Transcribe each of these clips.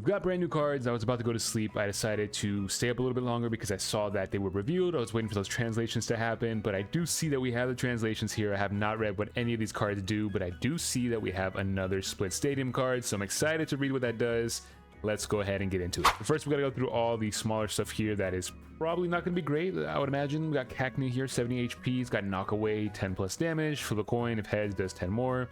got brand new cards. I was about to go to sleep. I decided to stay up a little bit longer because I saw that they were revealed. I was waiting for those translations to happen, but I do see that we have the translations here. I have not read what any of these cards do, but I do see that we have another split stadium card, so I'm excited to read what that does. Let's go ahead and get into it. First, we gotta go through all the smaller stuff here that is probably not gonna be great, I would imagine. We got Cacnea here, 70 HP. He's got knockaway, 10 plus damage. Flip a coin, if heads, does 10 more.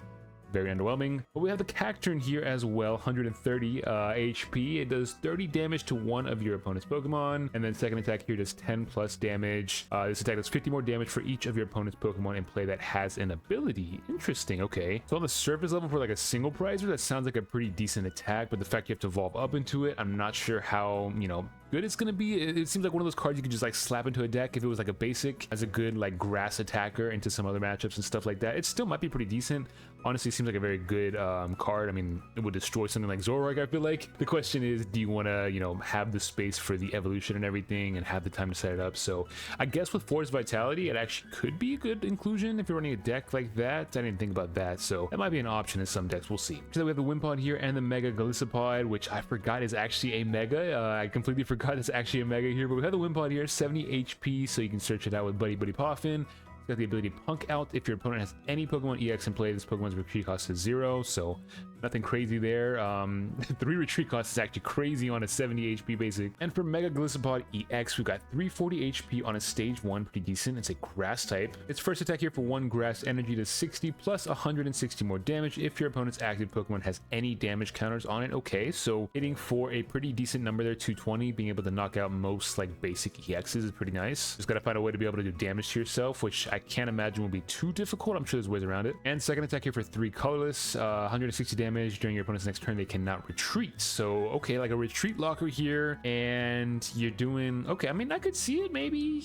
Very underwhelming. But we have the Cacturn here as well, 130 HP. It does 30 damage to one of your opponent's Pokemon, and then second attack here does 10 plus damage. This attack does 50 more damage for each of your opponent's Pokemon in play that has an ability. Interesting. Okay, so on the surface level for like a single prizer, that sounds like a pretty decent attack, but the fact you have to evolve up into it, I'm not sure how, you know, good it's gonna be. It seems like one of those cards you could just like slap into a deck if it was like a basic as a good like grass attacker into some other matchups and stuff like that. It still might be pretty decent. Honestly, seems like a very good card. I mean, it would destroy something like Zoroark, I feel like. The question is, do you want to, you know, have the space for the evolution and everything and have the time to set it up? So I guess with Force Vitality, it actually could be a good inclusion if you're running a deck like that. I didn't think about that, so that might be an option in some decks. We'll see. So we have the Wimpod here and the Mega Golisopod, which I forgot is actually a Mega. I completely forgot it's actually a Mega here, but we have the Wimpod here, 70 HP, so you can search it out with Buddy Poffin. Got the ability to Punk Out. If your opponent has any Pokemon EX in play, this Pokemon's retreat cost is 0, so nothing crazy there. 3 retreat cost is actually crazy on a 70 HP basic. And for Mega Golisopod EX, we've got 340 HP on a stage 1, pretty decent. It's a grass type. Its first attack here for 1 grass energy does 60 plus 160 more damage if your opponent's active Pokemon has any damage counters on it. Okay, so hitting for a pretty decent number there, 220, being able to knock out most like basic EXs is pretty nice. Just gotta find a way to be able to do damage to yourself, which I can't imagine will be too difficult. I'm sure there's ways around it. And second attack here for 3 colorless, 160 damage. During your opponent's next turn, they cannot retreat. So, okay, like a retreat locker here, and you're doing, okay, I mean, I could see it, maybe.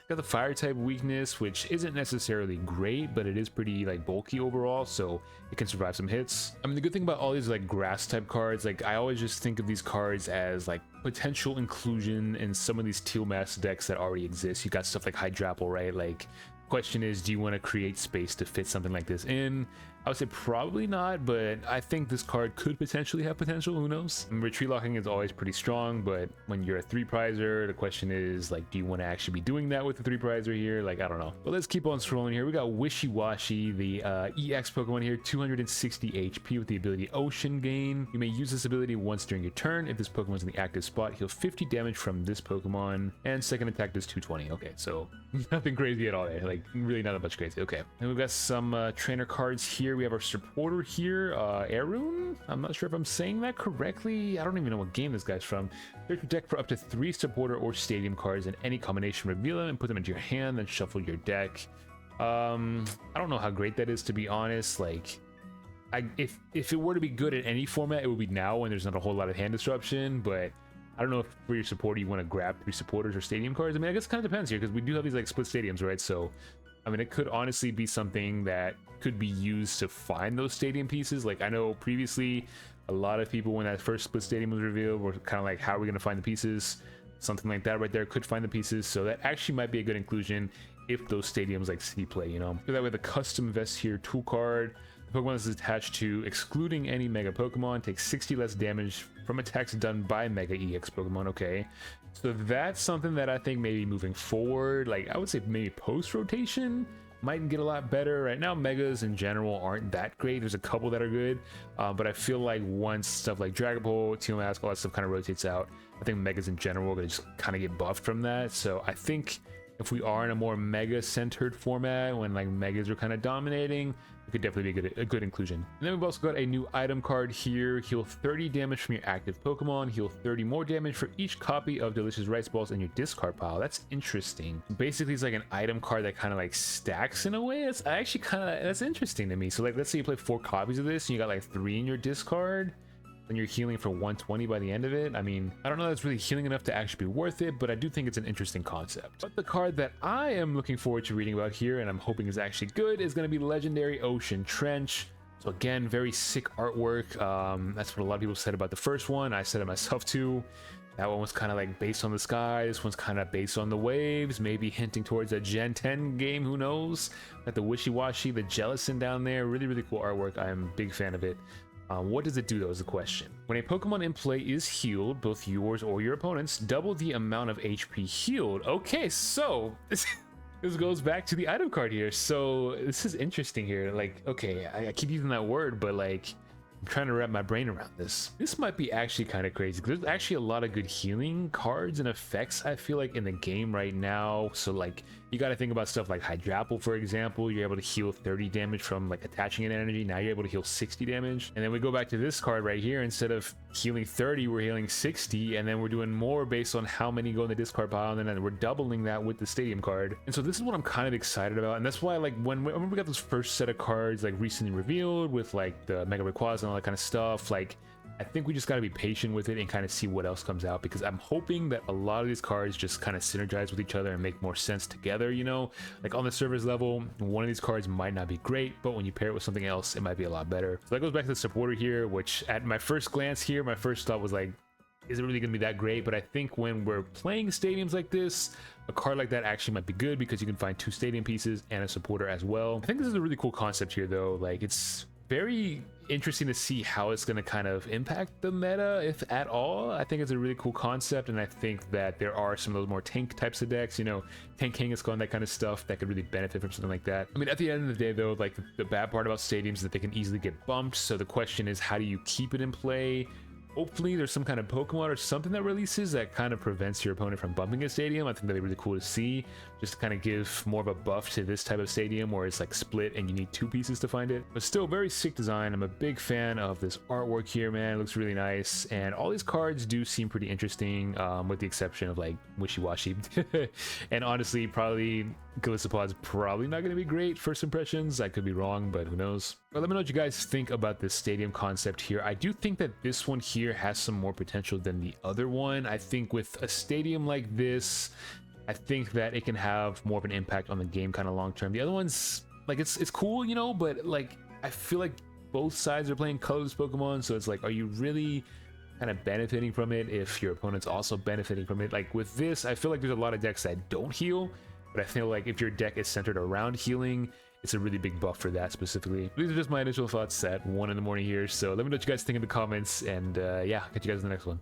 Got the fire type weakness, which isn't necessarily great, but it is pretty like bulky overall, so it can survive some hits. I mean, the good thing about all these like grass type cards, like I always just think of these cards as like potential inclusion in some of these teal mass decks that already exist. You got stuff like Hydrapple, right? Like, question is, do you want to create space to fit something like this in? I would say probably not, but I think this card could potentially have potential. Who knows? Retreat locking is always pretty strong, but when you're a 3 prizer, the question is, like, do you want to actually be doing that with the 3 prizer here? Like, I don't know. But let's keep on scrolling here. We got Wishy Washy, the EX Pokemon here, 260 HP with the ability Ocean Gain. You may use this ability once during your turn. If this Pokemon's in the active spot, heal 50 damage from this Pokemon, and second attack does 220. Okay, so nothing crazy at all there. Like, really not that much crazy. Okay, and we've got some trainer cards here. We have our supporter here, Arun. I'm not sure if I'm saying that correctly. I don't even know what game this guy's from. Search your deck for up to 3 supporter or stadium cards in any combination. Reveal them and put them into your hand, then shuffle your deck. I don't know how great that is, to be honest. Like, if it were to be good in any format, it would be now when there's not a whole lot of hand disruption, but I don't know if for your supporter you want to grab 3 supporters or stadium cards. I mean, I guess it kind of depends here, because we do have these like split stadiums, right? So I mean, it could honestly be something that could be used to find those stadium pieces. Like, I know previously a lot of people, when that first split stadium was revealed, were kind of like, how are we going to find the pieces? Something like that right there could find the pieces. So that actually might be a good inclusion if those stadiums like see play, you know. So that way, the custom vest here tool card, the Pokemon is attached to excluding any Mega Pokemon, takes 60 less damage from attacks done by Mega EX Pokemon. Okay, so that's something that I think maybe moving forward, like I would say maybe post rotation, might get a lot better. Right now, Megas in general aren't that great. There's a couple that are good, but I feel like once stuff like Dragapult, Teal Mask, all that stuff kind of rotates out, I think Megas in general are going to just kind of get buffed from that. So I think if we are in a more Mega centered format, when like Megas are kind of dominating, it could definitely be a good inclusion. And then we've also got a new item card here. Heal 30 damage from your active Pokemon. Heal 30 more damage for each copy of Delicious Rice Balls in your discard pile. That's interesting. Basically, it's like an item card that kind of like stacks in a way. It's actually that's interesting to me. So like, let's say you play 4 copies of this and you got like 3 in your discard, and you're healing for 120 by the end of it. I mean, I don't know if that's really healing enough to actually be worth it, but I do think it's an interesting concept. But the card that I am looking forward to reading about here, and I'm hoping is actually good, is going to be Legendary Ocean Trench. So again, very sick artwork. That's what a lot of people said about the first one. I said it myself too. That one was kind of like based on the sky. This one's kind of based on the waves, maybe hinting towards a Gen 10 game, who knows? Got the Wishy Washy, the Jellicent down there. Really, really cool artwork. I'm a big fan of it. What does it do though is the question. When a Pokemon in play is healed, both yours or your opponent's, double the amount of HP healed. Okay, so this goes back to the item card here. So this is interesting here. Like, okay, I keep using that word, but like, I'm trying to wrap my brain around this. This might be actually kind of crazy because there's actually a lot of good healing cards and effects I feel like in the game right now. So like you got to think about stuff like Hydrapple, for example. You're able to heal 30 damage from like attaching an energy. Now you're able to heal 60 damage. And then we go back to this card right here. Instead of healing 30, we're healing 60, and then we're doing more based on how many go in the discard pile, and then we're doubling that with the stadium card. And so this is what I'm kind of excited about, and that's why like when we got those first set of cards like recently revealed with like the Mega Rayquaza and all that kind of stuff, like I think we just got to be patient with it and kind of see what else comes out, because I'm hoping that a lot of these cards just kind of synergize with each other and make more sense together, you know? Like on the servers level, one of these cards might not be great, but when you pair it with something else, it might be a lot better. So that goes back to the supporter here, which at my first glance here, my first thought was like, is it really going to be that great? But I think when we're playing stadiums like this, a card like that actually might be good because you can find 2 stadium pieces and a supporter as well. I think this is a really cool concept here though. Like it's very interesting to see how it's going to kind of impact the meta, if at all. I think it's a really cool concept, and I think that there are some of those more tank types of decks, you know, Tank Kangaskhan and that kind of stuff that could really benefit from something like that. I mean, at the end of the day though, like the bad part about stadiums is that they can easily get bumped, so the question is, how do you keep it in play? Hopefully there's some kind of Pokemon or something that releases that kind of prevents your opponent from bumping a stadium. I think that'd be really cool to see, just to kind of give more of a buff to this type of stadium where it's like split and you need 2 pieces to find it. But still, very sick design. I'm a big fan of this artwork here, man. It looks really nice, and all these cards do seem pretty interesting, with the exception of like Wishy-Washy. And honestly, probably Golisopod's probably not going to be great first impressions. I could be wrong, but who knows. But let me know what you guys think about this stadium concept here. I do think that this one here has some more potential than the other one. I think with a stadium like this, I think that it can have more of an impact on the game kind of long term. The other one's like, it's cool, you know, but like I feel like both sides are playing colorless Pokemon, so it's like, are you really kind of benefiting from it if your opponent's also benefiting from it? Like with this, I feel like there's a lot of decks that don't heal, but I feel like if your deck is centered around healing, it's a really big buff for that specifically. These are just my initial thoughts at 1 in the morning here, so let me know what you guys think in the comments, and yeah, catch you guys in the next one.